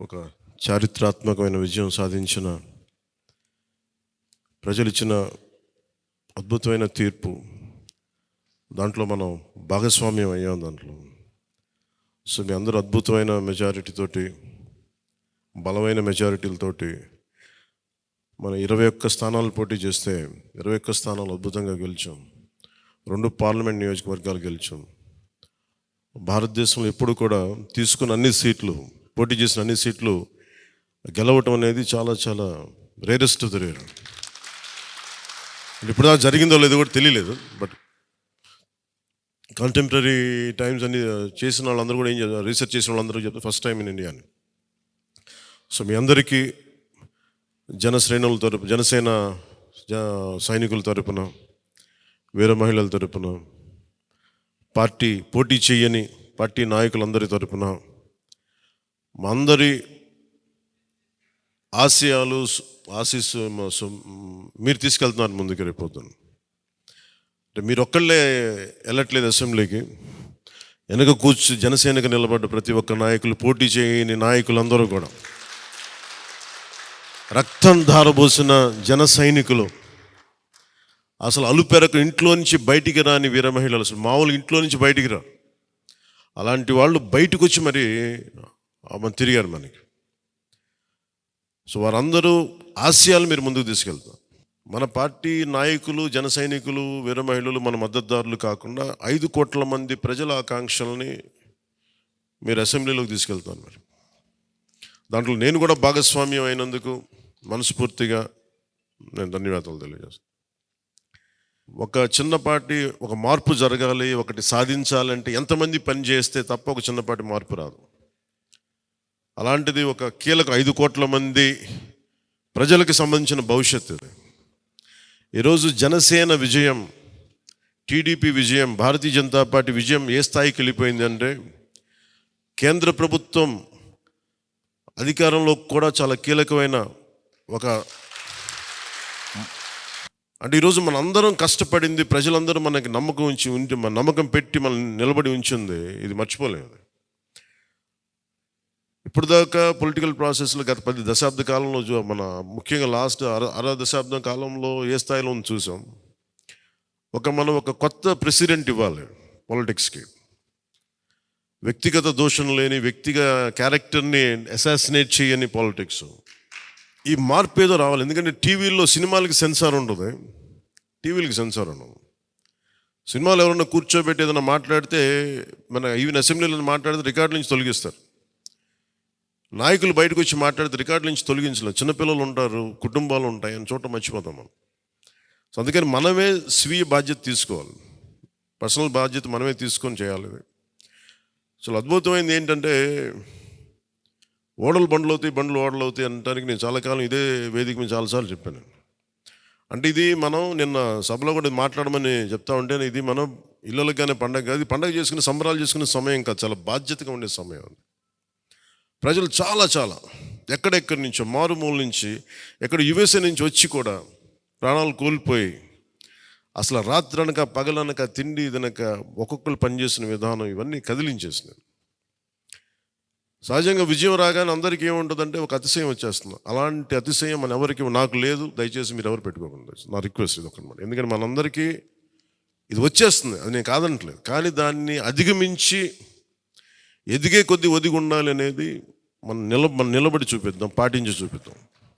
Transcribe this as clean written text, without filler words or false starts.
ఒక చారిత్రాత్మకమైన విజయం సాధించిన ప్రజలు ఇచ్చిన అద్భుతమైన తీర్పు, దాంట్లో మనం భాగస్వామ్యం అయ్యాం దాంట్లో. సో మీ అందరూ అద్భుతమైన మెజారిటీతోటి, బలమైన మెజారిటీలతోటి మనం 21 స్థానాలు పోటీ చేస్తే 21 స్థానాలు అద్భుతంగా గెలిచాం. 2 పార్లమెంట్ నియోజకవర్గాలు గెలిచాం. భారతదేశంలో ఎప్పుడు కూడా తీసుకున్న అన్ని సీట్లు, పోటీ చేసిన అన్ని సీట్లు గెలవటం అనేది చాలా చాలా రేరెస్ట్ ఆఫ్ ద రేర్. ఇప్పుడు దాకా జరిగిందో లేదో కూడా తెలియలేదు. బట్ కంటెంపరీ టైమ్స్ అన్ని చేసిన వాళ్ళందరూ కూడా ఏం చేస్తారు, రీసెర్చ్ చేసిన వాళ్ళందరూ చెప్తారు ఫస్ట్ టైం ఇన్ ఇండియా అని. సో మీ అందరికీ జనసేన సైనికుల తరపున, వీర మహిళల తరపున, పోటీ చేయని పార్టీ నాయకులందరి తరపున, మా అందరి ఆశీస్సు మీరు తీసుకెళ్తున్నారు ముందుకు రేపొద్దున. అంటే మీరు ఒక్కళ్ళే వెళ్ళట్లేదు అసెంబ్లీకి. వెనక జనసేనకు నిలబడ్డ ప్రతి ఒక్క నాయకులు, పోటీ చేయని నాయకులందరూ కూడా, రక్తం ధారబోసిన జన సైనికులు, అసలు అలుపెరకు ఇంట్లో నుంచి బయటికి రాని వీర మహిళలు, అసలు మామూలు ఇంట్లో నుంచి బయటికి రా, అలాంటి వాళ్ళు బయటకు వచ్చి మరి తిరిగారు మనకి. సో వారందరూ ఆశయాలు మీరు ముందుకు తీసుకెళ్తారు. మన పార్టీ నాయకులు, జన సైనికులు, వీర మహిళలు మన మద్దతుదారులు కాకుండా 5 కోట్ల మంది ప్రజల ఆకాంక్షల్ని మీరు అసెంబ్లీలోకి తీసుకెళ్తాను. మరి దాంట్లో నేను కూడా భాగస్వామ్యం అయినందుకు మనస్ఫూర్తిగా నేను ధన్యవాదాలు తెలియజేస్తాను. ఒక చిన్నపాటి ఒక మార్పు జరగాలి, ఒకటి సాధించాలంటే ఎంతమంది పని చేస్తే తప్ప ఒక చిన్నపాటి మార్పు రాదు. అలాంటిది ఒక కీలక 5 కోట్ల మంది ప్రజలకు సంబంధించిన భవిష్యత్తు. ఈరోజు జనసేన విజయం, టీడీపీ విజయం, భారతీయ జనతా పార్టీ విజయం ఏ స్థాయికి వెళ్ళిపోయిందంటే, కేంద్ర ప్రభుత్వం అధికారంలో కూడా చాలా కీలకమైన అంటే ఈరోజు మన అందరం కష్టపడింది, ప్రజలందరూ మనకి నమ్మకం పెట్టి మనం నిలబడి ఉంచింది, ఇది మర్చిపోలేదు. ఇప్పుడు దాకా పొలిటికల్ ప్రాసెస్లో గత 10 దశాబ్ద కాలంలో మన ముఖ్యంగా లాస్ట్ అర దశాబ్దం కాలంలో ఏ స్థాయిలో ఉంది చూసాం. మనం ఒక కొత్త ప్రెసిడెంట్ ఇవ్వాలి పాలిటిక్స్కి. వ్యక్తిగత దోషం లేని, క్యారెక్టర్ని అసాసినేట్ చేయని పాలిటిక్స్. ఈ మార్పు ఏదో రావాలి. ఎందుకంటే టీవీలో సినిమాలకి సెన్సార్ ఉండదు, టీవీలకి సెన్సార్ ఉండదు. సినిమాలు ఎవరన్నా కూర్చోబెట్టి ఏదైనా మాట్లాడితే, మన ఈవెన్ అసెంబ్లీలో మాట్లాడితే రికార్డు నుంచి తొలగిస్తారు. నాయకులు బయటకు వచ్చి మాట్లాడితే రికార్డు నుంచి తొలగించలేదు. చిన్నపిల్లలు ఉంటారు, కుటుంబాలు ఉంటాయి, అని చోట మర్చిపోతాం మనం. సో అందుకని మనమే స్వీయ బాధ్యత తీసుకోవాలి, పర్సనల్ బాధ్యత మనమే తీసుకొని చేయాలి. అసలు అద్భుతమైంది ఏంటంటే, బండ్లు ఓడలు అవుతాయి అనడానికి నేను చాలా కాలం ఇదే వేదిక మీద చాలాసార్లు చెప్పాను. అంటే ఇది మనం నిన్న సభలో కూడా మాట్లాడమని చెప్తా ఉంటే, ఇది మనం ఇళ్ళకి కానీ పండగ కాదు, పండగ చేసుకునే సంబరాలు చేసుకునే సమయం కాదు, చాలా బాధ్యతగా ఉండే సమయం. ప్రజలు చాలా ఎక్కడెక్కడి నుంచో, మారుమూల నుంచి, ఎక్కడ యుఎస్ఏ నుంచి వచ్చి కూడా ప్రాణాలు కోల్పోయి, అసలు రాత్రనక పగలనక తిండి తినక ఒక్కొక్కరు పనిచేసిన విధానం ఇవన్నీ కదిలించేసినాయి. సహజంగా విజయం రాగానే అందరికీ ఏముంటుందంటే ఒక అతిశయం వచ్చేస్తుంది. అలాంటి అతిశయం నాకు లేదు. దయచేసి మీరు ఎవరు పెట్టుకోకుండా, నా రిక్వెస్ట్ ఇది ఒకనమాట. ఎందుకంటే మనందరికీ ఇది వచ్చేస్తుంది, అది నేను కాదనట్లేదు. కానీ దాన్ని అధిగమించి ఎదిగే కొద్దీ ఒదిగి ఉండాలి అనేది మనం నిలబడి చూపిద్దాం, పాటించి చూపిద్దాం.